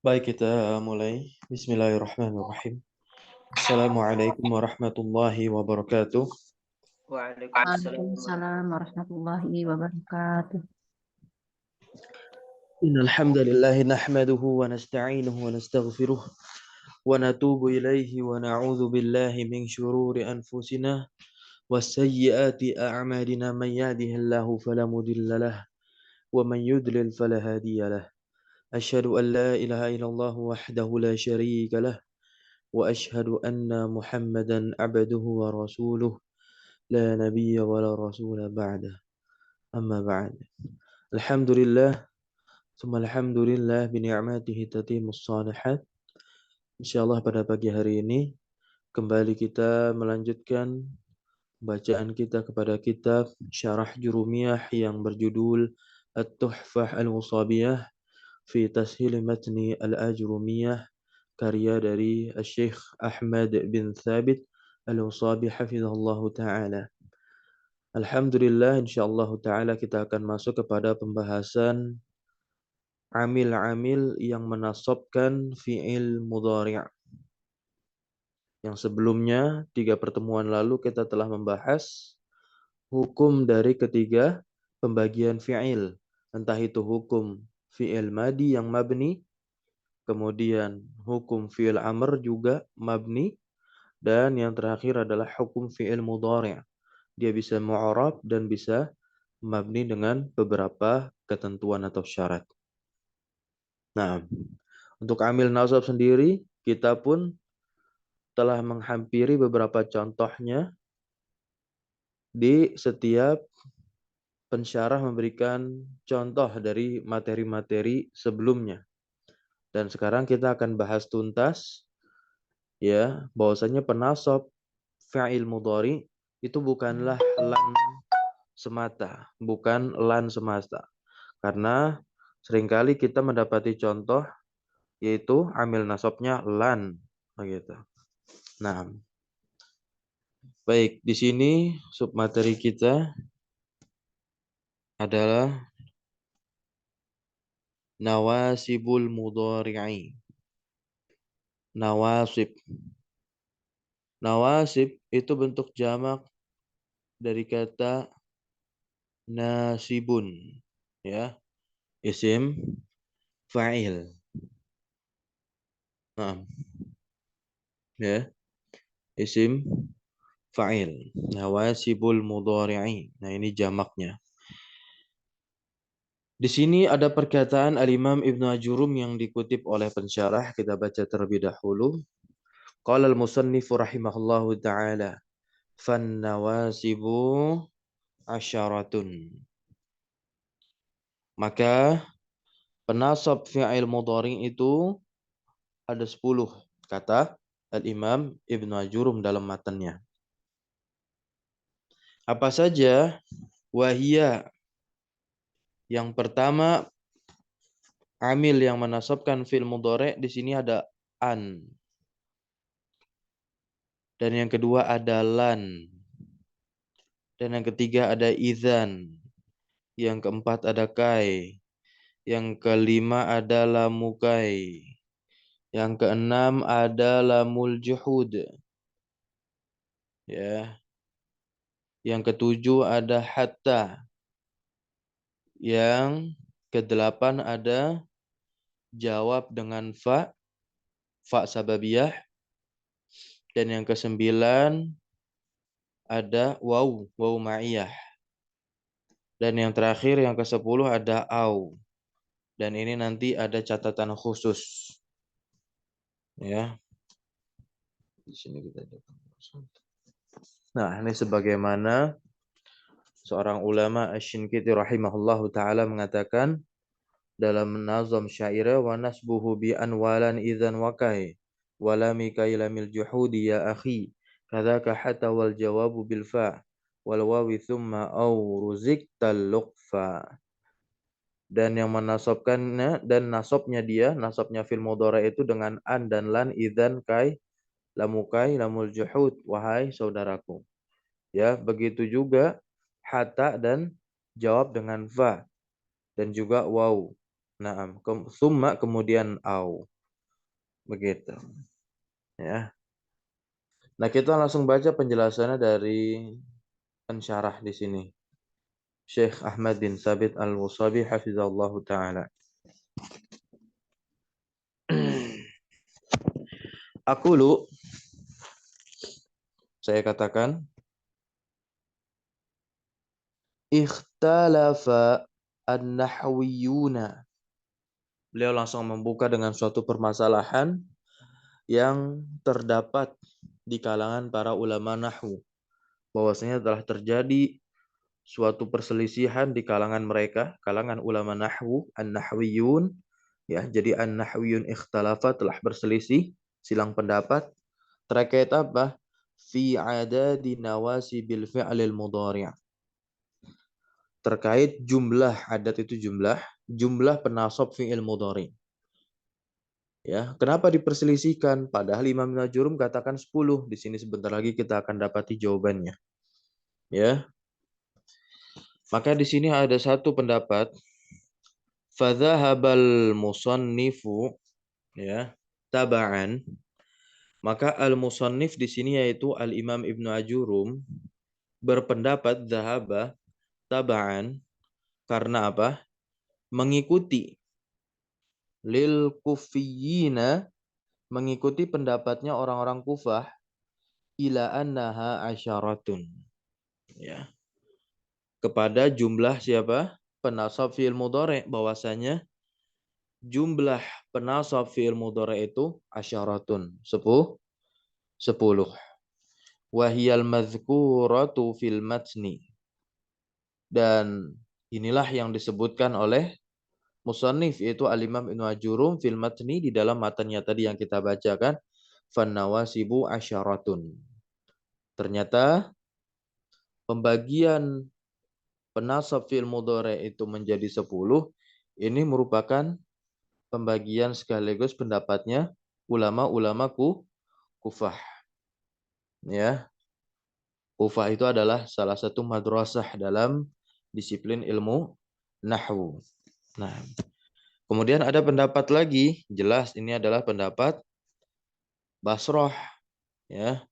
Baik, kita mulai. Bismillahirrahmanirrahim. Assalamualaikum warahmatullahi wabarakatuh. Waalaikumsalam. Waalaikumsalam warahmatullahi wabarakatuh. Innal hamdalillah nahmaduhu wa nasta'inuhu wa nastaghfiruh wa natubu ilaihi wa na'udzu billahi min shururi anfusina wa sayyiati a'malina man yahdihillahu fala mudilla lahu wa man yudlil fala hadiya lahu. Asyhadu an la ilaha illallah wahdahu la syarika lahu wa asyhadu anna Muhammadan abduhu wa rasuluh la nabiyya wa la rasula ba'da. Amma ba'd. Alhamdulillah, tsumma alhamdulillah bi ni'matihi tatimmus shalihat. Insyaallah pada pagi hari ini kembali kita melanjutkan bacaan kita kepada kitab Syarah Jurumiyah yang berjudul At-Tuhfah Al-Wasabiyah fi Tashil Matni Al-Ajrumiyah, karya dari Syekh Ahmad bin Thabit Al-Wasabi hafizahullahu taala. Alhamdulillah, insyaallah ta'ala kita akan masuk kepada pembahasan amil-amil yang menasabkan fi'il mudhari'. Yang sebelumnya, 3 pertemuan lalu kita telah membahas hukum dari ketiga pembagian fi'il. Entah itu hukum fi'il madi yang mabni, kemudian hukum fi'il amr juga mabni, dan yang terakhir adalah hukum fi'il mudhari'. Dia bisa mu'arab dan bisa mabni dengan beberapa ketentuan atau syarat. Nah, untuk amil nasab sendiri, kita pun telah menghampiri beberapa contohnya di setiap pensyarah memberikan contoh dari materi-materi sebelumnya. Dan sekarang kita akan bahas tuntas ya, bahwasanya penasab fa'il mudhari itu bukanlah lan semata, bukan lan semata. Karena seringkali kita mendapati contoh yaitu amil nasabnya lan begitu. Nah, baik, di sini submateri kita adalah nawasibul mudhari'i. Nawasib. Nawasib itu bentuk jamak dari kata nasibun, ya, isim fa'il. Nah, ya, isim fa'il. Nawasibul mudhari'i. Nah, ini jamaknya. Di sini ada perkataan Al-Imam Ibnu Ajurum yang dikutip oleh pensyarah. Kita baca terlebih dahulu. Qala al-musannifu rahimahullahu ta'ala, fan nawasibu asyaratun. Maka penasab fi'il mudhari itu ada 10, kata Al-Imam Ibnu Ajurum dalam matanya. Apa saja? Wahia. Yang pertama, amil yang menasabkan fi'il mudhari di sini ada an. Dan yang kedua ada lan. Dan yang ketiga ada idzan. Yang keempat ada kai. Yang kelima ada lamukai. Yang keenam ada lamul juhud. Ya. Yang ketujuh ada hatta. Yang kedelapan ada jawab dengan fa sababiyah. Dan yang kesembilan ada waw ma'iyah. Dan yang terakhir yang ke-10 ada au. Dan ini nanti ada catatan khusus. Ya. Di sini kita ada. Nah, ini sebagaimana seorang ulama Asy-Shinqiti rahimahullahu taala mengatakan dalam nazam syairah, wa nasbuhu bi anwalan idzan wa kai wala mikailamil juhudi ya akhi kadzaka hatta wal jawabu bil fa wal wawi thumma au ruziktal luqfa. Dan yang menasabkannya dan nasabnya fil mudhari itu dengan an dan lan, idzan, kai, lamukai, lamul juhud, wahai saudaraku. Ya, begitu juga hatta dan jawab dengan fa dan juga waw. Naam, summa kemudian au. Begitu. Ya. Nah, kita langsung baca penjelasannya dari pensyarah di sini. Syekh Ahmad bin Sabit Al-Wasabi hafizallahu taala. Aqulu, saya katakan, ikhtalafa an-nahwiyuna. Beliau langsung membuka dengan suatu permasalahan yang terdapat di kalangan para ulama nahwu. Bahwasanya telah terjadi suatu perselisihan di kalangan mereka, kalangan ulama nahwu, an-nahwiyun. Ya, jadi an-nahwiyun ikhtalafa, telah berselisih, silang pendapat terkait apa? Fi adadi nawasibil fi'lil mudhari'. Terkait jumlah, adat itu jumlah penasab fi'il mudhari'. Ya, kenapa diperselisihkan? Padahal Imam Najurum katakan 10. Di sini sebentar lagi kita akan dapati jawabannya. Ya. Maka di sini ada satu pendapat, fadhahabal musannifu, ya, taba'an. Maka al-musannif di sini yaitu al-Imam Ibnu Ajurum berpendapat dhahaba taba'an karena apa? Mengikuti lil kufiyina, mengikuti pendapatnya orang-orang Kufah, ila annaha asyaratun. Ya. Kepada jumlah siapa? Penasab fi'il mudhari', bahwasanya jumlah penasab fi'il mudhari' itu asyaratun, 10. Wahiyal madhkuratu fil matni. Dan inilah yang disebutkan oleh musannif, yaitu al-Imam Ibnu Ajurum fil matni, di dalam matanya tadi yang kita bacakan, fannawasibu asyaratun. Ternyata pembagian penasab fi'il mudhari' itu menjadi 10. Ini merupakan pembagian sekaligus pendapatnya ulama-ulama Kufah. Ya. Kufah itu adalah salah satu madrasah dalam disiplin ilmu nahwu. Nah, kemudian ada pendapat lagi, jelas ini adalah pendapat Basrah, ya.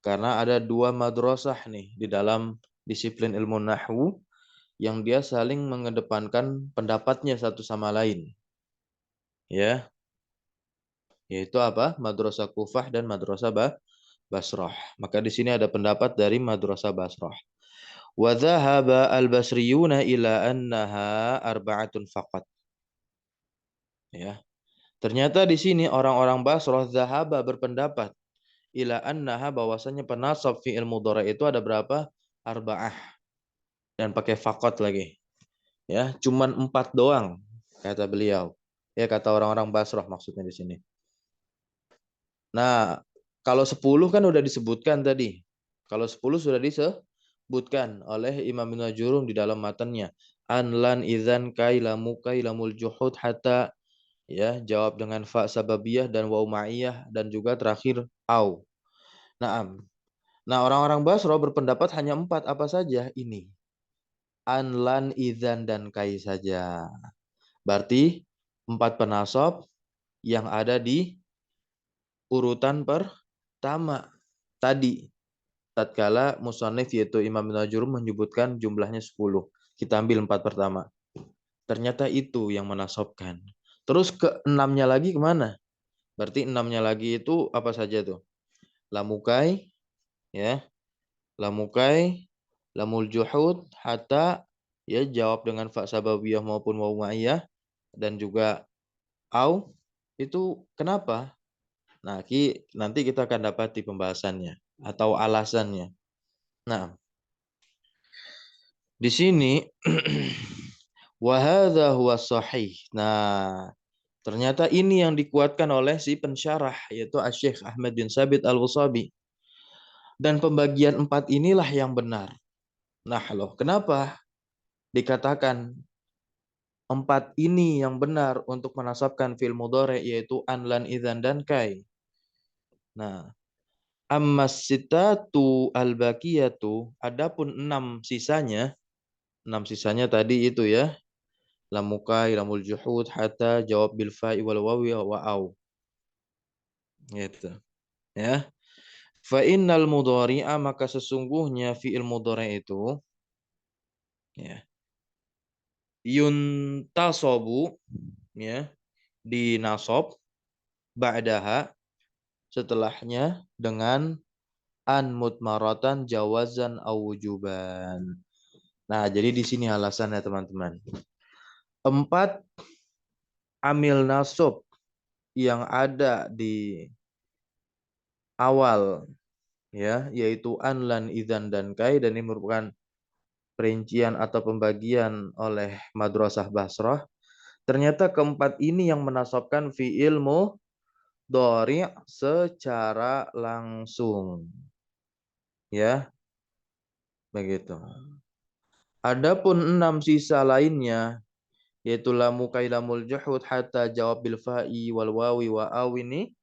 Karena ada dua madrasah nih di dalam disiplin ilmu nahwu yang dia saling mengedepankan pendapatnya satu sama lain. Ya. Yaitu apa? Madrasah Kufah dan madrasah Basrah. Maka di sini ada pendapat dari madrasah Basrah. Wa dhahaba al-basriyuna ila annaha arba'atun faqat. Ya. Ternyata di sini orang-orang Basrah dhahaba berpendapat ila annaha, bahwasanya penasab fi'il mudhari' itu ada berapa? Arba'ah. Dan pakai faqat lagi. Ya, cuman 4 doang kata beliau. Ya, kata orang-orang Basrah maksudnya di sini. Nah, kalau 10 kan udah disebutkan tadi. Kalau 10 sudah disebutkan oleh Imam Ibnu Ajurum di dalam matanya. Anlan idzan kailamu kailamul juhud hatta, ya, jawab dengan fa sababiyah dan waw ma'iyah dan juga terakhir au. Naam. Nah, orang-orang Basra berpendapat hanya 4, apa saja ini? Anlan, idzan dan kai saja. Berarti 4 penasab yang ada di urutan pertama tadi. Tatkala musannif yaitu Imam Ibnu Ajurum menyebutkan jumlahnya 10. Kita ambil 4 pertama. Ternyata itu yang menasabkan. Terus ke-6-nya lagi kemana? Berarti 6-nya lagi itu apa saja tuh? Lamukai, ya. Lamukai, lamul juhud, hatta, ya, jawab dengan fa sababiyah maupun waw ma'iyah, dan juga au. Itu kenapa? Nah, nanti kita akan dapati pembahasannya atau alasannya. Nah, di sini wa hadza huwa sahih. Nah, ternyata ini yang dikuatkan oleh si pensyarah yaitu Asy-Syaikh Ahmad bin Sabit Al-Wasabi. Dan pembagian 4 inilah yang benar. Nah, loh, kenapa dikatakan 4 ini yang benar untuk menasabkan fi'il mudhari, yaitu an, lan, idzan dan kai. Nah, ammas sitatu al-baqiyatu, adapun 6 sisanya, 6 sisanya tadi itu, ya. Lamukai, lamul juhud, hatta, jawab bil fa'i wal wawi wa au. Gitu. Ya. Fa innal mudhari'a, maka sesungguhnya fi'il mudhari' itu ya, yuntasobu, ya, dinasab ba'daha, setelahnya, dengan an mutmaratan jawazan aw wujuban. Nah, jadi di sini alasannya teman-teman. 4 amil nasab yang ada di awal, ya, yaitu an, lan, idzan, dan kai, dan ini merupakan perincian atau pembagian oleh Madrasah Basrah. Ternyata keempat ini yang menasabkan fi'il mudhari' secara langsung. Ya, begitu. Adapun 6 sisa lainnya, yaitu lamu kai lamul juhud hatta jawab bil fa'i wal wawi wa aw, ini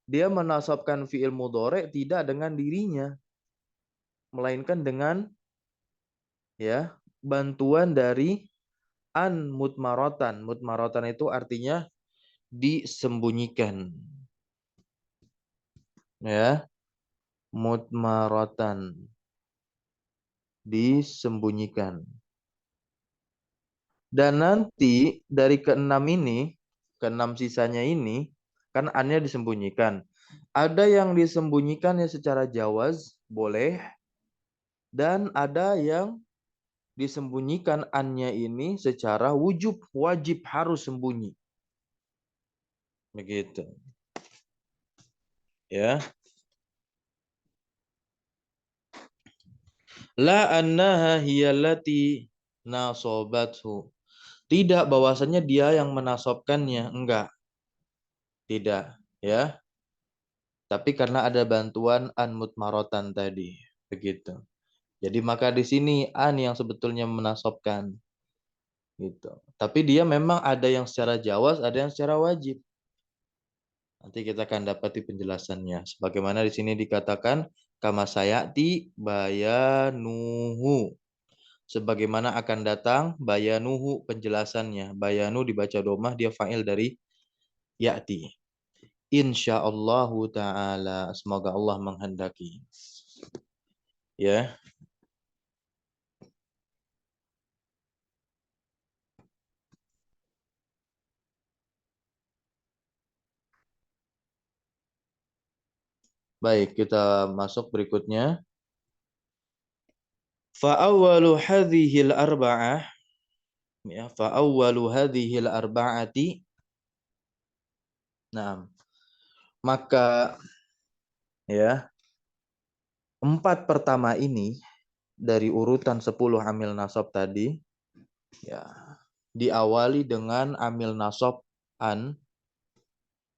dia menasabkan fi'il mudhari' tidak dengan dirinya, melainkan dengan, ya, bantuan dari an mutmaratan. Mutmaratan itu artinya disembunyikan. Ya, mutmaratan, disembunyikan. Dan nanti dari keenam ini, keenam sisanya ini, kan annya disembunyikan. Ada yang disembunyikannya secara jawaz, boleh. Dan ada yang disembunyikan annya ini secara wujub, wajib, harus sembunyi. Begitu. Ya. La annaha hiyallati nasobathu. Tidak bahwasanya dia yang menasobkannya, enggak. Tidak, ya. Tapi karena ada bantuan an mutmarotan tadi, begitu. Jadi maka di sini an yang sebetulnya menasobkan, gitu. Tapi dia memang ada yang secara jawaz, ada yang secara wajib. Nanti kita akan dapati penjelasannya. Sebagaimana di sini dikatakan kama sayati bayanuhu. Sebagaimana akan datang bayanuhu, penjelasannya. Bayanu dibaca domah, dia fa'il dari ya'ti. Insyaallahu ta'ala. Semoga Allah menghendaki. Ya. Baik, kita masuk berikutnya. Fa'awwalu hadhil arba'ah. Ya, fa'awwalu hadhil arba'ati. Nah, maka, ya, 4 pertama ini dari urutan 10 amil nasab tadi, ya, diawali dengan amil nasab an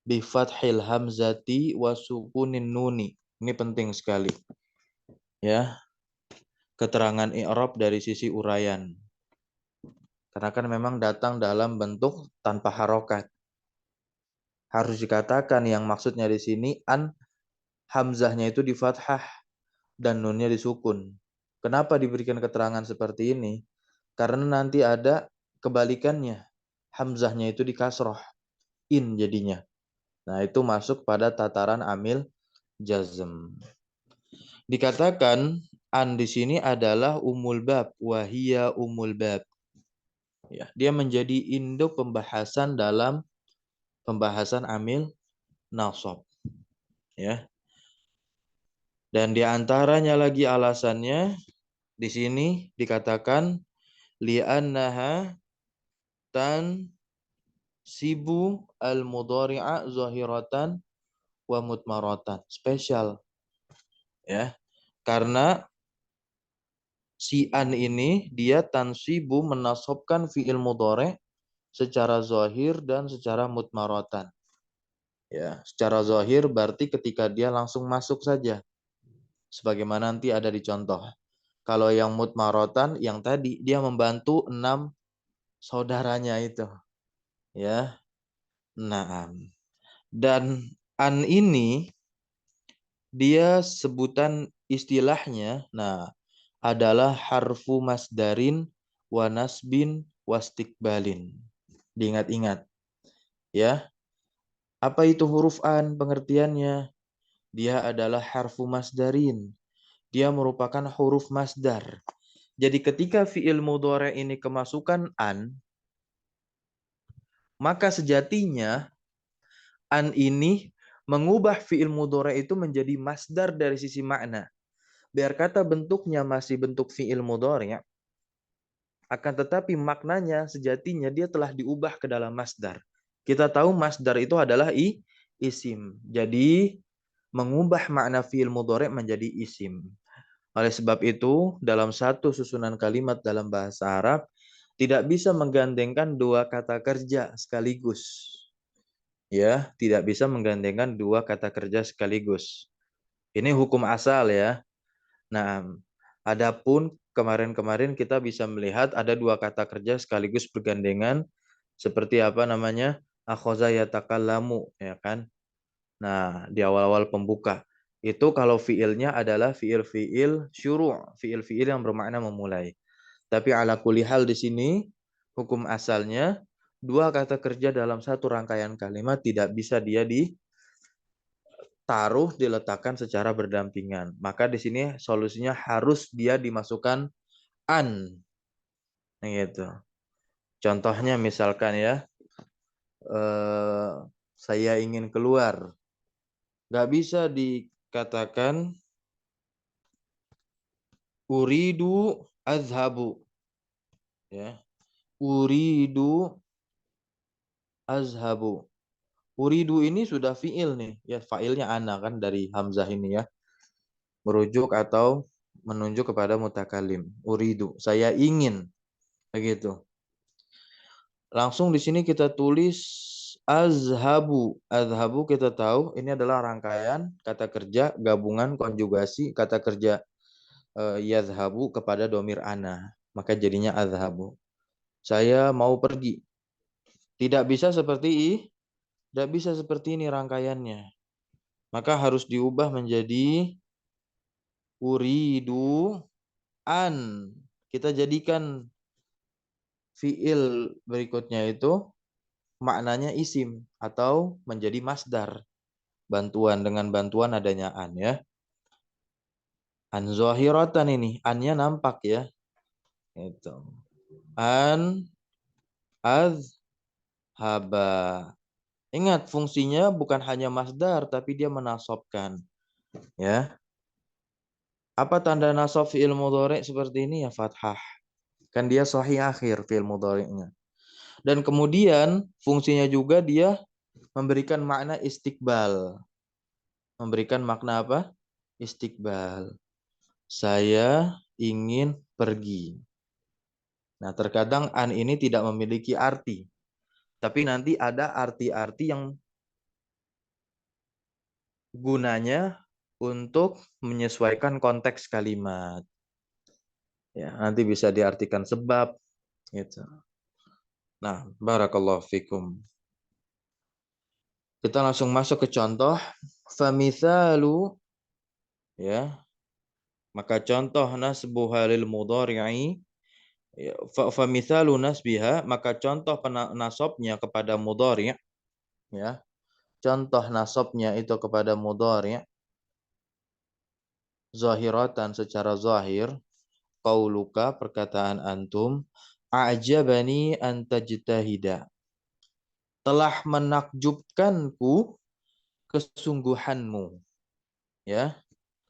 bi fathil hamzati wa sukunin nuni. Ini penting sekali. Ya. Keterangan i'rab dari sisi uraian. Karena kan memang datang dalam bentuk tanpa harokat. Harus dikatakan yang maksudnya di sini an, hamzahnya itu di fathah dan nunnya disukun. Kenapa diberikan keterangan seperti ini? Karena nanti ada kebalikannya. Hamzahnya itu di kasroh, in jadinya. Nah, itu masuk pada tataran amil jazm. Dikatakan an di sini adalah umul bab, wahia umul bab. Ya, dia menjadi induk pembahasan dalam pembahasan amil nasab. Ya. Dan di antaranya lagi alasannya di sini dikatakan li'annaha tan sibu al-mudhari'a zahiratan wa mutmaratan. Spesial. Ya. Karena si an ini dia tansibu menasabkan fi'il mudhari' secara zahir dan secara mutmaratan. Ya, secara zahir berarti ketika dia langsung masuk saja. Sebagaimana nanti ada di contoh. Kalau yang mutmaratan yang tadi dia membantu 6 saudaranya itu. Ya. Nah, dan an ini dia sebutan istilahnya adalah harfu masdarin wa nasbin wastikbalin. Diingat-ingat. Ya. Apa itu huruf an? Pengertiannya, dia adalah harfu masdarin. Dia merupakan huruf masdar. Jadi ketika fi'il mudhari' ini kemasukan an, maka sejatinya an ini mengubah fi'il mudhari' itu menjadi masdar dari sisi makna. Biar kata bentuknya masih bentuk fi'il mudhari', akan tetapi maknanya sejatinya dia telah diubah ke dalam masdar. Kita tahu masdar itu adalah isim. Jadi mengubah makna fi'il mudhari' menjadi isim. Oleh sebab itu, dalam satu susunan kalimat dalam bahasa Arab tidak bisa menggandengkan dua kata kerja sekaligus. Ya, tidak bisa menggandengkan dua kata kerja sekaligus. Ini hukum asal ya. Nah, adapun kemarin-kemarin kita bisa melihat ada dua kata kerja sekaligus bergandengan seperti apa namanya? Akhoza yatakallamu, ya kan? Nah, di awal-awal pembuka. Itu kalau fiilnya adalah fiil-fiil syuru', fiil-fiil yang bermakna memulai. Tapi ala kulli hal di sini hukum asalnya dua kata kerja dalam satu rangkaian kalimat tidak bisa dia ditaruh, diletakkan secara berdampingan. Maka di sini solusinya harus dia dimasukkan an. Gitu. Contohnya misalkan ya, saya ingin keluar. Nggak bisa dikatakan uridu azhabu. Ya. Uridu azhabu. Uridu ini sudah fiil nih. Ya, failnya ana kan dari hamzah ini ya. Merujuk atau menunjuk kepada mutakalim. Uridu, saya ingin. Begitu. Langsung di sini kita tulis azhabu. Azhabu kita tahu ini adalah rangkaian kata kerja gabungan konjugasi kata kerja yazhabu kepada domir ana. Maka jadinya azhabu. Saya mau pergi. Tidak bisa seperti ini rangkaiannya. Maka harus diubah menjadi uridu an. Kita jadikan fiil berikutnya itu maknanya isim atau menjadi masdar. Bantuan dengan bantuan adanya an ya. An zahiratan ini, annya nampak ya. Itu. An azhaba. Ingat fungsinya bukan hanya masdar tapi dia menasobkan. Ya. Apa tanda nasab fi'il mudhari' seperti ini ya fathah. Kan dia sahih akhir fi'il mudhari'nya. Dan kemudian fungsinya juga dia memberikan makna istiqbal. Memberikan makna apa? Istiqbal. Saya ingin pergi. Nah, terkadang an ini tidak memiliki arti. Tapi nanti ada arti-arti yang gunanya untuk menyesuaikan konteks kalimat. Ya, nanti bisa diartikan sebab gitu. Nah, barakallahu fikum. Kita langsung masuk ke contoh. Famithalu ya. Maka contoh nasbu halil mudhari'i ya, famithalu nasbiha, maka contoh nasabnya kepada mudhari' ya. Contoh nasabnya itu kepada mudhari' zahiratan secara zahir, qauluka perkataan antum, a'jabani an tajtahida. Telah menakjubkanku kesungguhanmu. Ya.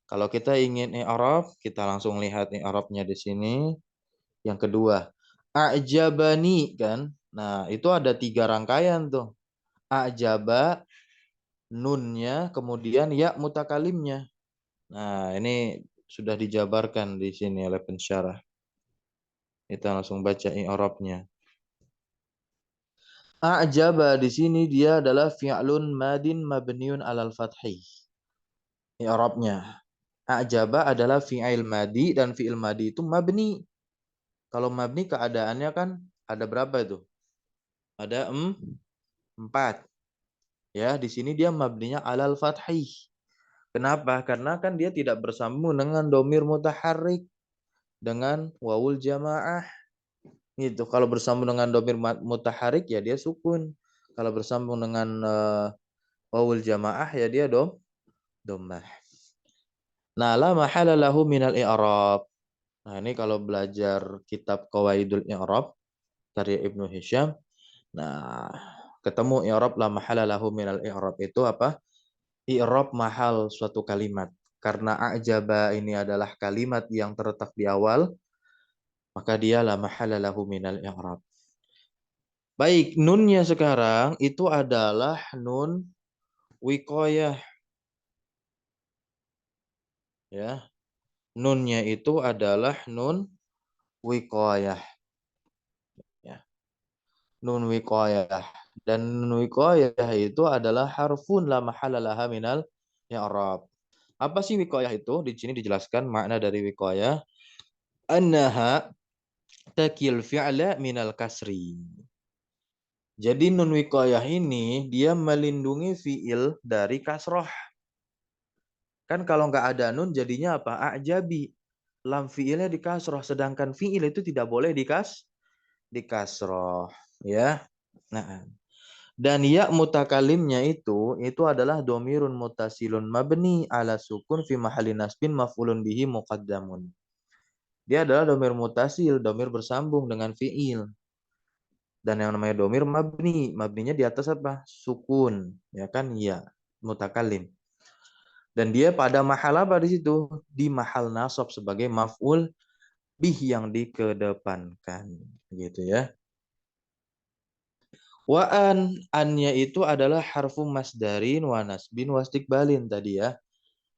Kalau kita ingin i'rab, kita langsung lihat i'rabnya di sini. Yang kedua, a'jabani kan. Nah, itu ada 3 rangkaian tuh. A'jaba, nunnya, kemudian ya mutakalimnya. Nah, ini sudah dijabarkan di sini oleh pensyarah. Kita langsung baca i'rabnya. A'jaba di sini dia adalah fi'lun madin mabniun alal fathih. I'rabnya. A'jaba adalah fi'il madi dan fi'il madi itu mabni. Kalau mabni keadaannya kan ada berapa itu? Ada 4. Ya, di sini dia mabninya alal fathih. Kenapa? Karena kan dia tidak bersambung dengan domir mutaharrik dengan wawul jamaah. Gitu. Kalau bersambung dengan domir mutaharrik ya dia sukun. Kalau bersambung dengan Wawul jamaah ya dia dhammah. Nah, la mahala lahu minal i'rab. Nah, ini kalau belajar kitab Qawaidul I'rab karya Ibnu Hisham. Nah, ketemu i'rab la mahala lahu minal i'rab itu apa? I'rab mahal suatu kalimat. Karena a'jaba ini adalah kalimat yang terletak di awal, maka dia la mahala lahu minal i'rab. Baik, nunnya sekarang itu adalah nun wiqayah. Ya, nunnya itu adalah nun wiqayah. Ya, nun wiqayah. Dan nun wiqayah itu adalah harfun la mahala laha minal i'rab. Apa sih wiqayah itu? Di sini dijelaskan makna dari wiqayah. Annaha takil fi'la minal kasri. Jadi nun wiqayah ini dia melindungi fi'il dari kasroh. Kan kalau nggak ada nun jadinya apa? A'jabi. Lam fi'ilnya di kasroh. Sedangkan fi'il itu tidak boleh di kasroh. Ya. Nah. Dan ya mutakalimnya itu adalah domirun mutasilun mabni ala sukun fi mahali nasbin maf'ulun bihi muqaddamun. Dia adalah domir mutasil, domir bersambung dengan fi'il. Dan yang namanya domir mabni. Mabninya di atas apa? Sukun. Ya kan? Ya. Mutakalim. Dan dia pada mahal apa di situ? Di mahal nasab sebagai maf'ul bih yang dikedepankan. Gitu ya. Annya itu adalah harfu masdarin wa nasbin wa istiqbalin tadi ya.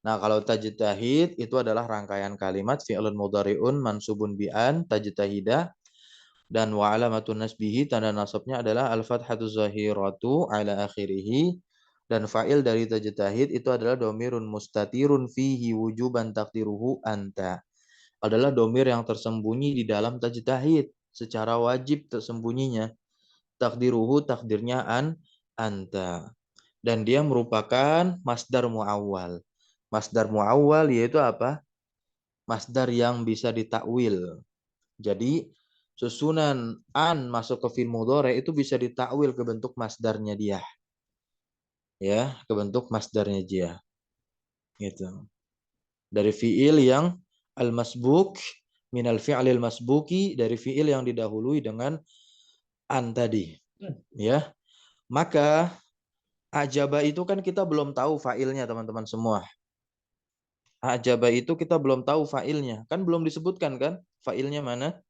Nah, kalau tajtahid itu adalah rangkaian kalimat fi'lun mudhari'un mansubun bi'an tajtahidah dan wa alamatun nasbihi tanda nasabnya adalah al-fathatu zahiratu ala akhirih dan fa'il dari tajtahid itu adalah domirun mustatirun fihi wujuban takdiruhu anta. Adalah domir yang tersembunyi di dalam tajtahid secara wajib tersembunyinya. Takdiruhu takdirnya anta. Dan dia merupakan masdar muawwal. Masdar muawwal yaitu apa? Masdar yang bisa ditakwil. Jadi susunan an masuk ke fi'il mudhari itu bisa ditakwil ke bentuk masdarnya dia. Ya, ke bentuk masdarnya dia. Gitu. Dari fi'il yang al-masbuk minal fi'lil masbuki dari fi'il yang didahului dengan an tadi. Ya. Maka ajaba itu kan kita belum tahu fa'ilnya teman-teman semua. Ajaba itu kita belum tahu fa'ilnya. Kan belum disebutkan kan fa'ilnya mana?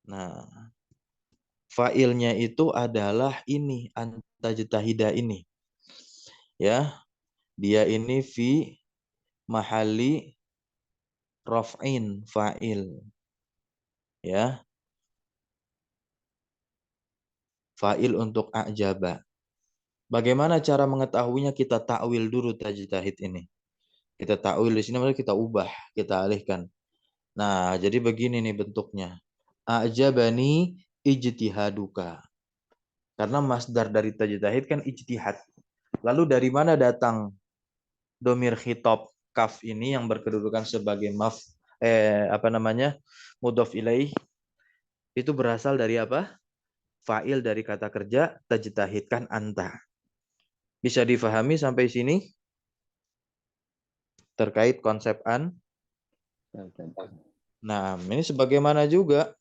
Nah, fa'ilnya itu adalah ini antajtahida ini. Ya, dia ini fi mahali raf'in fa'il. Ya, fa'il untuk a'jaba. Bagaimana cara mengetahuinya? Kita takwil dulu tajtahid ini. Kita takwil di sini kita ubah, kita alihkan. Nah, jadi begini nih bentuknya. A'jabani ijtihaduka. Karena masdar dari tajtahid kan ijtihad. Lalu dari mana datang domir khitab kaf ini yang berkedudukan sebagai mudhof ilaih? Itu berasal dari apa? Fa'il dari kata kerja tajtahid kan anta. Bisa difahami sampai sini terkait konsep an? Nah, ini sebagaimana juga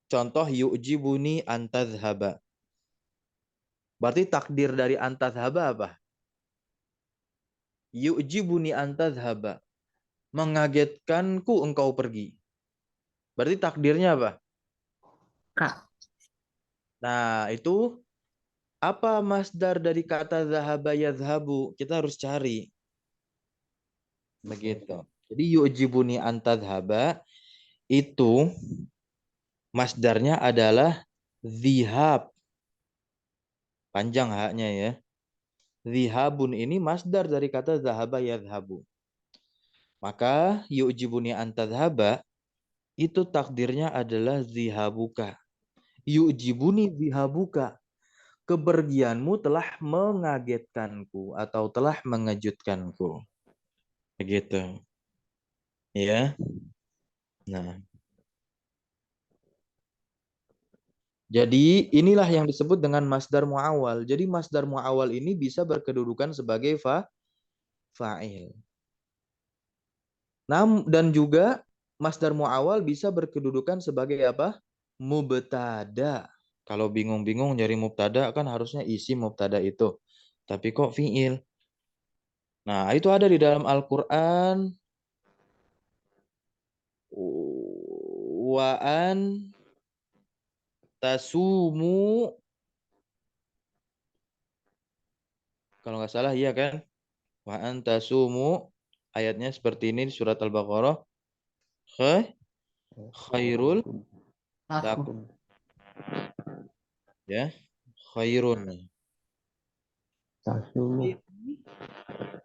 contoh yu'jibuni antadhhaba. Berarti takdir dari antadhhaba apa? Yu'jibuni antadhhaba. Mengagetkanku engkau pergi. Berarti takdirnya apa? Kak. Nah, itu apa masdar dari kata zahaba yadhhabu? Kita harus cari. Begitu. Jadi yu'jibuni antadhhaba itu masdarnya adalah zihab. Panjang haknya ya. Zihabun ini masdar dari kata zahaba yadhhabu. Maka yu'jibuni antadhhaba itu takdirnya adalah zihabuka. Yu'jibuni zihabuka. Kepergianmu telah mengagetkanku atau telah mengejutkanku. Begitu. Ya. Nah. Jadi inilah yang disebut dengan masdar muawwal. Jadi masdar muawwal ini bisa berkedudukan sebagai fa'il. Dan juga masdar muawwal bisa berkedudukan sebagai apa? Mubtada. Kalau bingung-bingung nyari mubtada kan harusnya isi mubtada itu. Tapi kok fi'il? Nah, itu ada di dalam Al-Qur'an. Wa an tasumu, kalau nggak salah iya kan? Wa an tasumu, ayatnya seperti ini di surat Al-Baqarah. Khairul Laku. lakum, ya. Khairun. Tasumu.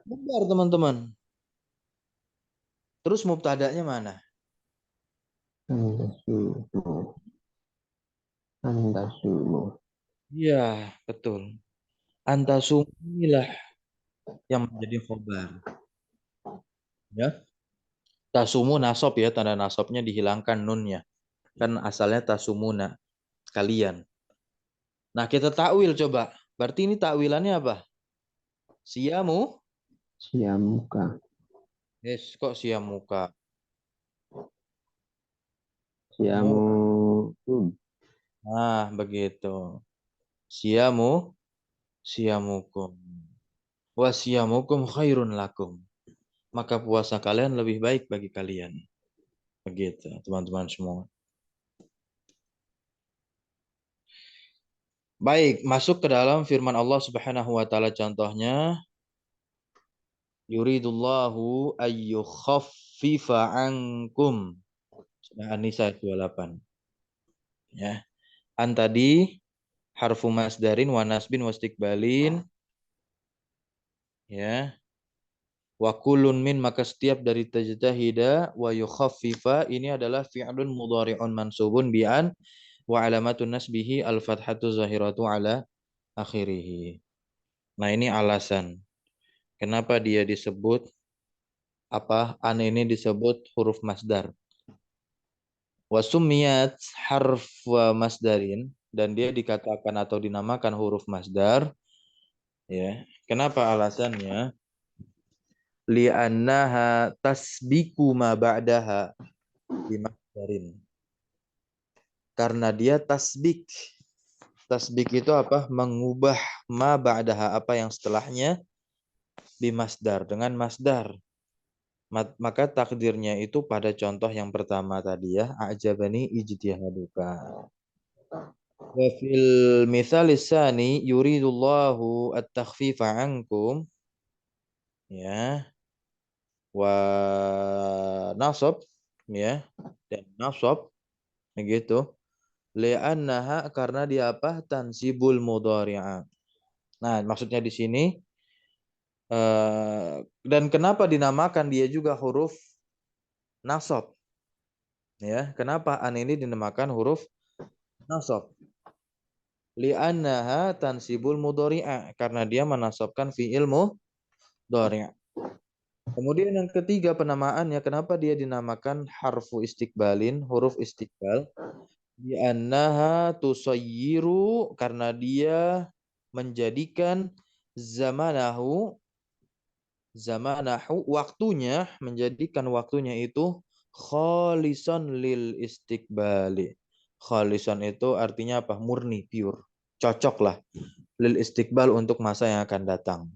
Benar, teman-teman. Terus mubtadanya mana? Antasumu. Antasumu. Iya, betul. Antasum inilah yang menjadi khobar. Ya. Tasumu nasab ya, tanda nasabnya dihilangkan nunnya. Kan asalnya tasumuna, kalian. Nah, kita takwil coba. Berarti ini takwilannya apa? Siamu? Siamuka. Yes, kok siamuka? Mu. Siamukum. Nah, begitu. Siamukum. Wa siamukum khairun lakum. Maka puasa kalian lebih baik bagi kalian. Begitu, teman-teman semua. Baik, masuk ke dalam firman Allah Subhanahu wa taala, contohnya yuridullahu ayyukhaffifa ankum. Surah An-Nisa ayat 28. Ya. An tadi harfu masdarin wa nasbin wa istiqbalin, ya. Wa kullun min, maka setiap dari tajtahida wa yukhaffifa ini adalah fi'lun mudhari'un mansubun bi'an wa alamatun nasbihi al-fathatu zahiratu ala akhirih. Nah, ini alasan kenapa dia disebut an ini disebut huruf masdar. Wa summiyat harf masdarin, dan dia dikatakan atau dinamakan huruf masdar, ya. Kenapa alasannya? Li'annaha tasbiku ma ba'daha bimasdarin. Karena dia tasbik. Tasbik itu apa? Mengubah ma ba'daha, apa yang setelahnya, bimasdar, dengan masdar. Maka takdirnya itu pada contoh yang pertama tadi ya, a'jabani ijtihaduka. Wa fil mithalis tsani yuridullahu at-takhfifa ankum, ya. Wa nasab, ya. Dan nasab begitu. Li'annaha, karena dia apa? Tansibul mudhari'a. Nah, maksudnya di sini dan kenapa dinamakan dia juga huruf nasab? Ya, kenapa an ini dinamakan huruf nasab? Li'annaha tansibul mudhari'a, karena dia menasabkan fi'il mudhari'. Kemudian yang ketiga penamaannya, kenapa dia dinamakan harfu istiqbalin, huruf istiqbal? Li'annaha tusayyiru, karena dia menjadikan zamanahu, waktunya, menjadikan waktunya itu khalison lil istiqbali. Khalison itu artinya apa? Murni, pure. Cocok lah. Lil istiqbal, untuk masa yang akan datang.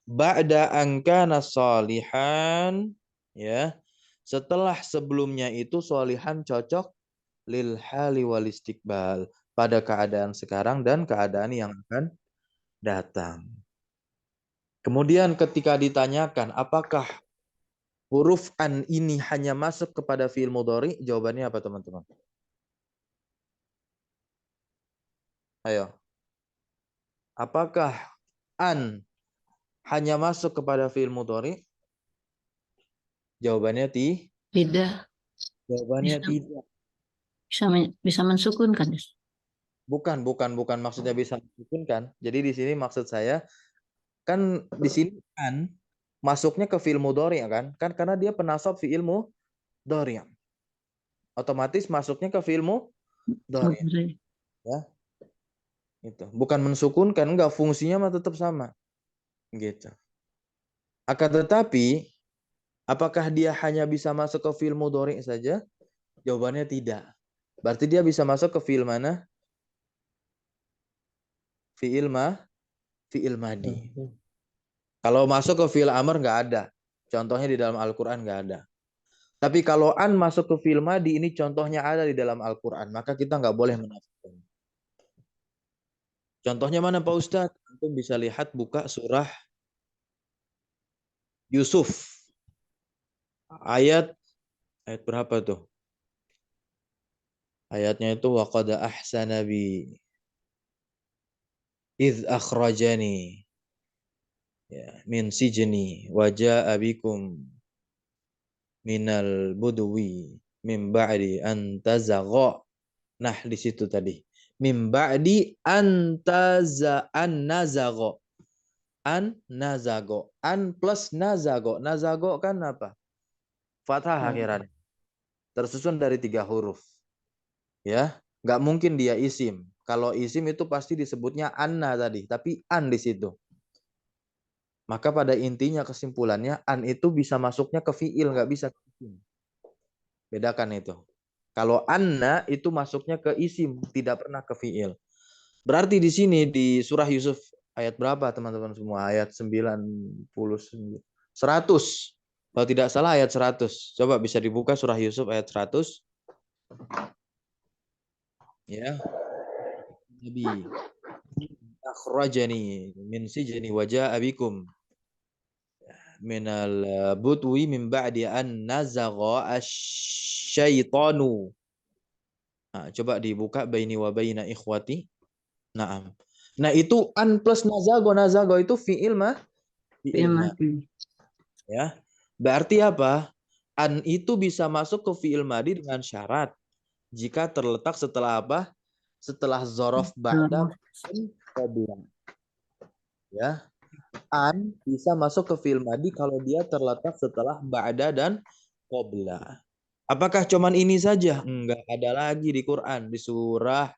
Ba'da angkana salihan, ya. Setelah sebelumnya itu solihan, cocok lil hali wal istiqbal, pada keadaan sekarang dan keadaan yang akan datang. Kemudian ketika ditanyakan apakah huruf an ini hanya masuk kepada fi'il mudhari, jawabannya apa teman-teman? Ayo. Apakah an hanya masuk kepada fi'il mudhari? Jawabannya Tidak. Jawabannya Bisa, tidak. bisa mensukunkan. Bukan maksudnya bisa mensukunkan. Jadi di sini maksud saya kan di sini an masuknya ke fi'il mudhari kan? Kan karena dia penasab fi'il mudhari. Otomatis masuknya ke fi'il mudhari. Ya, itu. Bukan mensukunkan, enggak, fungsinya mah tetap sama. Gitu. Akan tetapi apakah dia hanya bisa masuk ke fi'il mudhari saja? Jawabannya tidak. Berarti dia bisa masuk ke fi'il mana? Fi'il madi. Kalau masuk ke fi'il amr nggak ada. Contohnya di dalam Al-Quran nggak ada. Tapi kalau an masuk ke fi'il madi, ini contohnya ada di dalam Al-Quran. Maka kita nggak boleh menafikan. Contohnya mana Pak Ustadz? Antum bisa lihat, buka surah Yusuf. Ayat berapa tuh? Ayatnya itu waqad ahsana bi idz akhrajani ya min sijni wa jaa bikum minal budwi min ba'di an tazagha. Nah, di situ tadi. Min ba'di an nazago. An nazago. An plus nazago. Nazago kan apa? Fathah akhiran. Tersusun dari 3 huruf. Ya, nggak mungkin dia isim. Kalau isim itu pasti disebutnya anna tadi, tapi an di situ. Maka pada intinya kesimpulannya an itu bisa masuknya ke fiil, nggak bisa ke isim. Bedakan itu. Kalau anna itu masuknya ke isim, tidak pernah ke fiil. Berarti di sini di surah Yusuf ayat berapa teman-teman semua? Ayat 99. 100. Kalau tidak salah ayat 100. Coba bisa dibuka surah Yusuf ayat 100. Ya. Nabi akhrajani min sijni wa jaa bikum minal budwi min ba'di an nazagha asyaitanu. Nah, coba dibuka baini wa baina ikhwati. Naam. Nah, itu an plus nazago. Nazago itu fi'il mah? Fi'il madi. Ya. Berarti apa? An itu bisa masuk ke fi'il madi dengan syarat jika terletak setelah apa? Setelah zorof ba'da qabla. Ya. An bisa masuk ke fi'il madi kalau dia terletak setelah ba'da dan qabla. Apakah cuman ini saja? Enggak, ada lagi di Quran di surah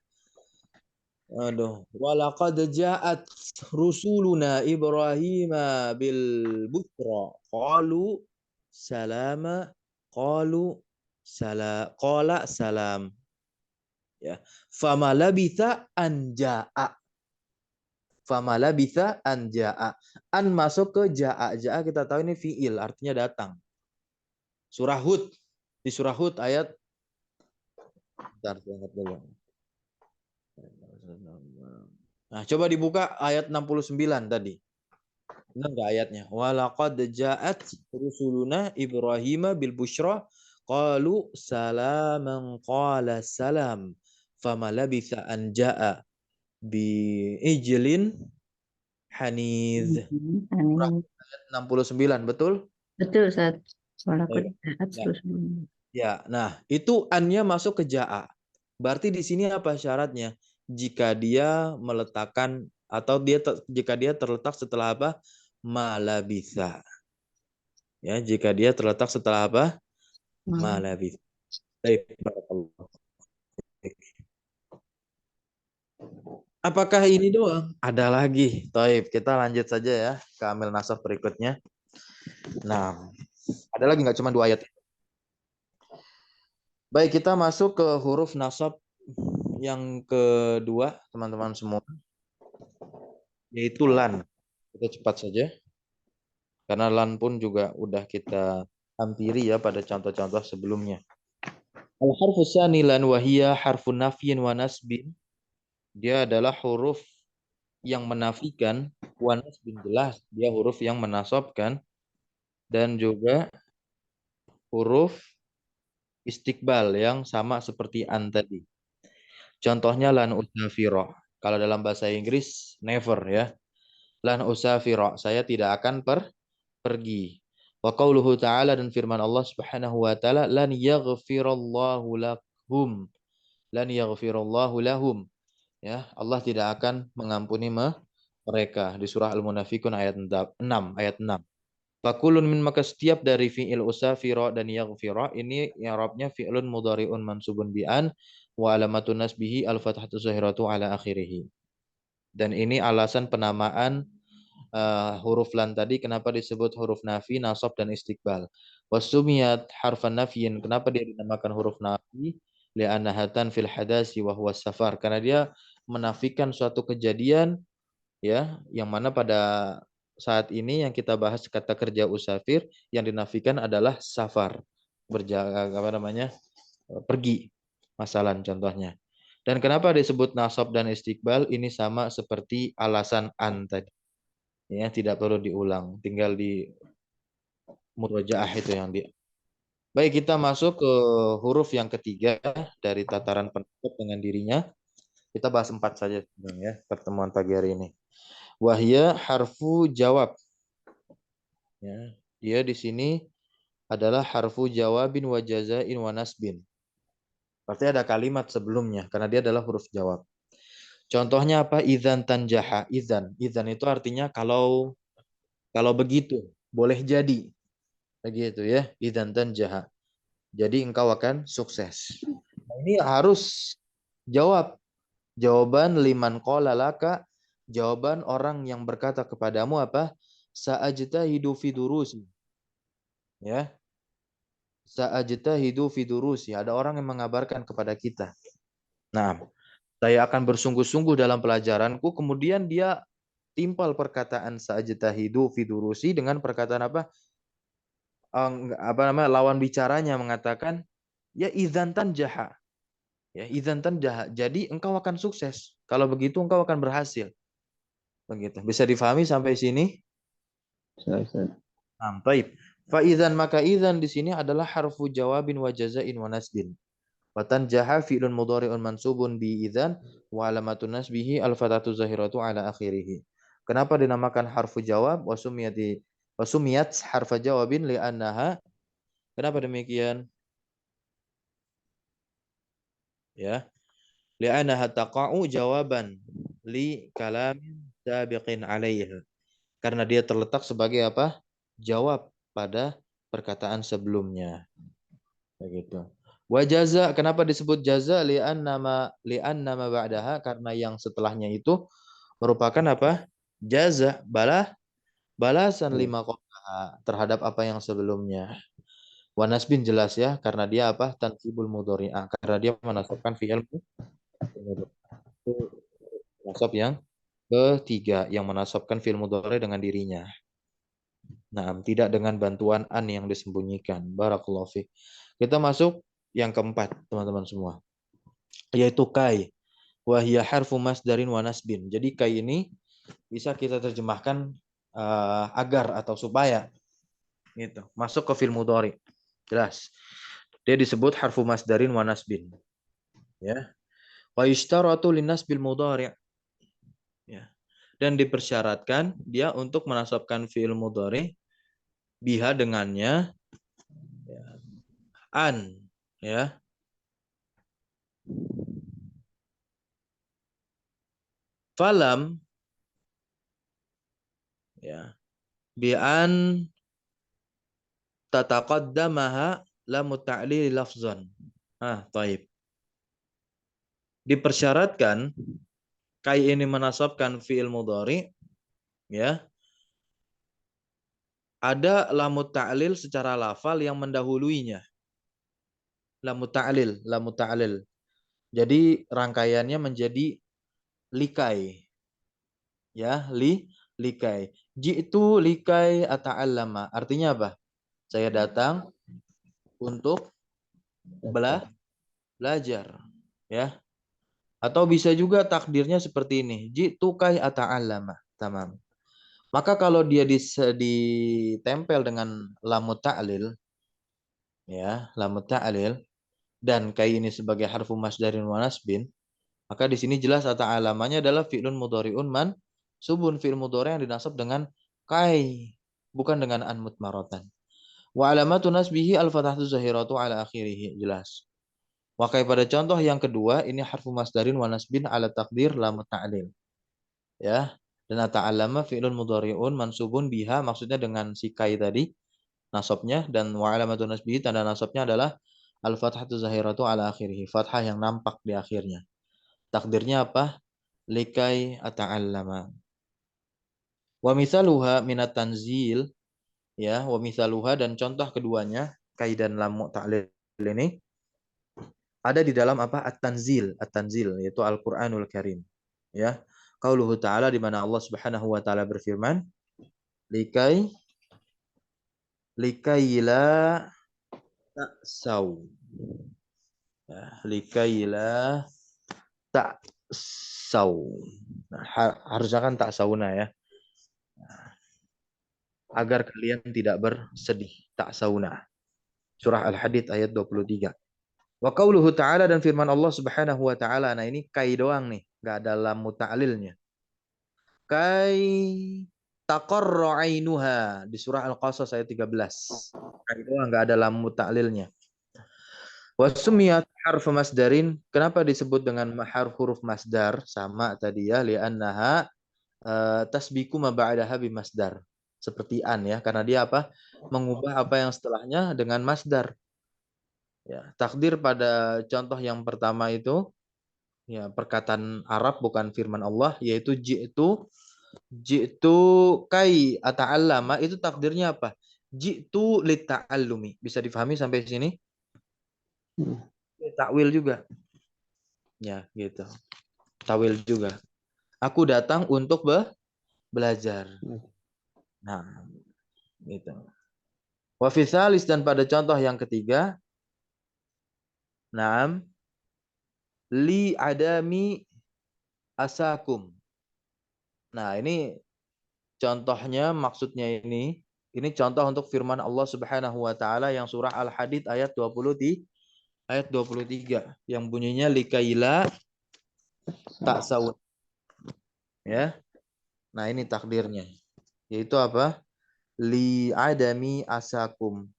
walaqad ja'at rusuluna Ibrahima bil bushra qalu salama qala salam. Ya. Fama labitha an ja'a. Fama labitha an ja'a. An masuk ke ja'a. Ja'a kita tahu ini fi'il, artinya datang. Surah Hud. Di surah Hud ayat bentar, dulu. Nah, coba dibuka ayat 69 tadi. Benar enggak ayatnya? Walaqad ja'at rusuluna Ibrahima bil busyra qalu salaman qala salam. Fama labitha an ja'a bi ijlin haniz. Ayat 69, betul? Betul, Ustaz. Ya. Ya, nah itu annya masuk ke ja'a. Berarti di sini apa syaratnya? Jika dia meletakkan atau jika dia terletak setelah apa? Malabitha. Ya, jika dia terletak setelah apa? Malabitha. Baik. Apakah ini doang? Ada lagi. Taib, kita lanjut saja ya ke amil nasab berikutnya. Nah, ada lagi nggak cuma 2 ayat? Baik, kita masuk ke huruf nasab yang kedua, teman-teman semua. Yaitu lan. Kita cepat saja. Karena lan pun juga udah kita hampiri ya pada contoh-contoh sebelumnya. Al-harfu tsani lan wahiyya harfun nafyin wa nasbin. Dia adalah huruf yang menafikan, wa nasbin jelas. Dia huruf yang menasabkan. Dan juga huruf istiqbal yang sama seperti an tadi. Contohnya lan usafiro. Kalau dalam bahasa Inggris never ya. Lan usafiro, saya tidak akan pergi. Wa qauluhu ta'ala, dan firman Allah Subhanahu wa taala, lan yaghfirallahu lahum. Lan yaghfirallahu lahum. Ya, Allah tidak akan mengampuni mereka di surah Al-Munafikun ayat 6 ayat 6. Fakulun min, maka setiap dari fi'il usafira dan yaghfira ini i'rabnya fi'lun mudhari'un mansubun bi'an wa alamatun nasbihi al-fathatu zahiratu ala akhirih. Dan ini alasan penamaan huruf lan tadi kenapa disebut huruf nafi, nasab dan istiqbal. Wasumiyat harfan nafyin, kenapa dia dinamakan huruf nafi? Li'annahatan fil hadasi wa huwa safar, karena dia menafikan suatu kejadian ya, yang mana pada saat ini yang kita bahas kata kerja usafir, yang dinafikan adalah safar, pergi, masalan contohnya. Dan kenapa disebut nasab dan istiqbal? Ini sama seperti alasan an tadi. Ya, tidak perlu diulang, tinggal di murojaah itu yang di. Baik, kita masuk ke huruf yang ketiga dari tataran penutup dengan dirinya. Kita bahas 4 saja ya pertemuan pagi hari ini. Wahya harfu jawab. Ya, dia di sini adalah harfu jawabin wa jazain wa nasbin. Berarti ada kalimat sebelumnya karena dia adalah huruf jawab. Contohnya apa? Idzan tanjaha. Idzan itu artinya kalau begitu, boleh jadi. Begitu ya. Idzan tanjaha. Jadi engkau akan sukses. Nah, ini harus jawab. Jawaban liman qala laka, jawaban orang yang berkata kepadamu apa? Sa'ajtahidu fi durusi. Ya. Sa'ajtahidu fi durusi. Ada orang yang mengabarkan kepada kita. Nah, saya akan bersungguh-sungguh dalam pelajaranku, kemudian dia timpal perkataan sa'ajtahidu fi durusi dengan perkataan apa? Lawan bicaranya mengatakan ya idzan tanjaha. Ya, idzan tanjaha. Jadi engkau akan sukses. Kalau begitu engkau akan berhasil. Begitu. Bisa difahami sampai sini? Baik. Fa idzan, maka idzan di sini adalah harfu jawabin wa jazain wa nasbin. Wa tanjaha fi'lun mudhari'un mansubun bi idzan wa alamatun nasbihi al-fathatu zahiratu ala akhirih. Kenapa dinamakan harfu jawab? Wasumiyat harfa jawabin li'annaha. Kenapa demikian? Ya. Li'annaha taqa'u jawaban li kalamin sabiqin alaihi. Karena dia terletak sebagai apa? Jawab pada perkataan sebelumnya. Begitu. Wa jaza, kenapa disebut jaza? Li'annama ba'daha, karena yang setelahnya itu merupakan apa? Jaza, balasan lima qablaha, terhadap apa yang sebelumnya. Wa nasbin jelas ya, karena dia apa? Tansibul mudhari'ah, karena dia menasabkan fi'il nasab yang ketiga, yang menasabkan fi'il mudhari dengan dirinya. Nah, tidak dengan bantuan an yang disembunyikan. Barakallahu fiik. Kita masuk yang keempat, teman-teman semua. Yaitu kai. Wahya harfu masdarin wa nasbin. Jadi kai ini bisa kita terjemahkan agar atau supaya. Gitu. Masuk ke fi'il mudhari. Jelas. Dia disebut harfu masdarin wa nasbin. Ya. Wa yushtaratu linasbil mudhari'. Ya. Dan dipersyaratkan dia untuk menasabkan fi'il mudhari biha dengannya ya, an ya. Falam ya bi an tataqaddamaha lamu ta'lil lafzan. Taib. Dipersyaratkan kai ini menasabkan fi'il mudhari ya. Ada lamu ta'lil secara lafal yang mendahuluinya. Lamu ta'lil. Jadi rangkaiannya menjadi likai. Ya, likai. Ji'tu likai ata'allama. Artinya apa? Saya datang untuk belajar. Ya. Atau bisa juga takdirnya seperti ini. Ji'tu kai ata'allama. Tamam. Maka kalau dia ditempel dengan lamu ta'lil, ya, lamu ta'lil, dan kai ini sebagai harfu masdarin wa nasbin, maka di sini jelas ata'allamanya adalah fi'lun mudhari'un mansubun, fi'il mudhari' yang dinasab dengan kai, bukan dengan an mutmaratan. Wa alamatu nasbihi al-fathatu zahiratu ala akhirih, jelas. Wa kai pada contoh yang kedua, ini harfu masdarin wa nasbin ala takdir lamu ta'lil. Ya. Dan ata'allama fi'lun mudhari'un mansubun biha, maksudnya dengan si kai tadi nasabnya, dan wa alamatu nasbihi tanda nasabnya adalah Al-fathatu zahiratu ala akhirih. Fathah yang nampak di akhirnya. Takdirnya apa? Likai ata'allama. Wa mithaluha minat tanzil. Ya, wa mithaluha dan contoh keduanya, kai dan lam mu'ta'lil ini ada di dalam apa? At-tanzil. At-tanzil yaitu Al-Qur'anul Karim. Ya. Qauluhu ta'ala di mana Allah Subhanahu wa taala berfirman, likai la ta'saw. Ya, likai la ta'saw. Nah, harusnya kan ta'sawna ya. Agar kalian tidak bersedih. Ta'sawna. Surah Al-Hadid ayat 23. Wa qauluhu ta'ala dan firman Allah Subhanahu wa taala. Nah, ini kai doang nih, enggak ada lam muta'lilnya. Kai taqarra 'ainuha di surah Al-Qasas ayat 13. Kai doang enggak ada lam muta'lilnya. Wa sumiyat harf masdarin, kenapa disebut dengan huruf masdar? Sama tadi ya, li'annaha tasbiku ma ba'daha bi masdar. Seperti an ya, karena dia apa? Mengubah apa yang setelahnya dengan masdar. Ya, takdir pada contoh yang pertama itu ya perkataan Arab bukan firman Allah, yaitu ji'tu kai ata'allama, itu takdirnya apa? Ji'tu lita'allumi. Bisa difahami sampai sini? Takwil juga. Ya, gitu. Takwil juga. Aku datang untuk belajar. Nah, gitu. Wa fi tsalis dan pada contoh yang ketiga, naam li adami asakum. Nah, ini contohnya maksudnya ini contoh untuk firman Allah Subhanahu wa taala yang surah Al-Hadid ayat 23 yang bunyinya likaila ta'sawun. Ya. Nah, ini takdirnya. Yaitu apa? Li adami asakum.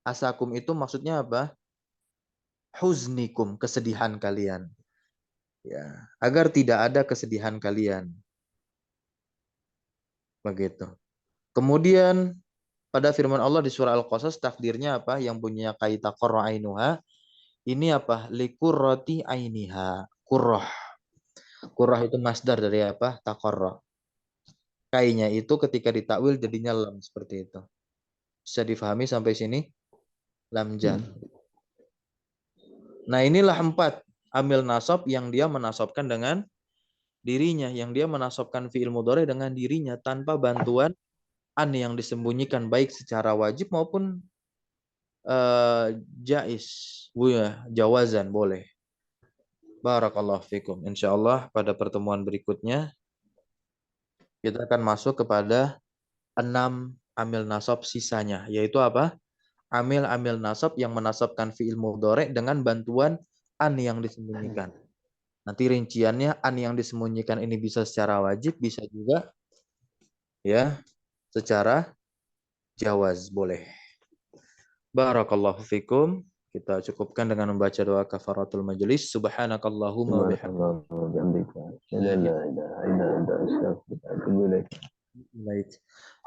Asakum itu maksudnya apa? Huznikum, kesedihan kalian. Ya, agar tidak ada kesedihan kalian. Begitu. Kemudian pada firman Allah di surah Al-Qasas takdirnya apa? Yang punya kaita qurra ainuha. Ini apa? Liqurrati ainiha. Qurrah. Qurrah itu masdar dari apa? Taqarra. Kainya itu ketika ditakwil jadinya lam seperti itu. Bisa difahami sampai sini? Lam jar. Nah, inilah 4 amil nasab yang dia menasabkan dengan dirinya, yang dia menasabkan fi'il mudhari dengan dirinya tanpa bantuan an yang disembunyikan baik secara wajib maupun jais, jawazan boleh. Barakallahu fikum. Insyaallah pada pertemuan berikutnya kita akan masuk kepada 6 amil nasab sisanya, yaitu apa? Amil nasab yang menasabkan fi'il mudhari dengan bantuan an yang disembunyikan. Nanti rinciannya an yang disembunyikan ini bisa secara wajib, bisa juga ya secara jawaz, boleh. Barakallahu fikum. Kita cukupkan dengan membaca doa kafaratul majelis. Subhanakallahumma wa bihamdika.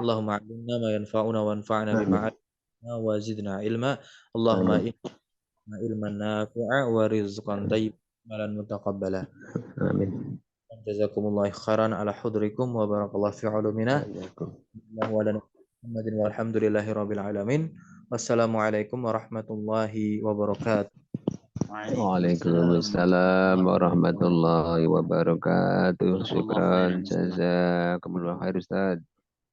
Allahumma 'allimna ma yanfa'una wanfa'na bima 'allamtana wa zidna ilma. Allahumma inna ilman nafi'a wa rizqan thayyiban mutaqabbala. Amin. Jazakumullah khairan ala hudrikum wa barakallahu fi 'ulumina. Muhammadin walhamdulillahi rabbil alamin. Wassalamualaikum warahmatullahi wabarakatuh. Waalaikumsalam warahmatullahi wabarakatuh. Syukran, jazakumullah khair Ustaz.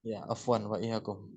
Ya, afwan wa iyyakum.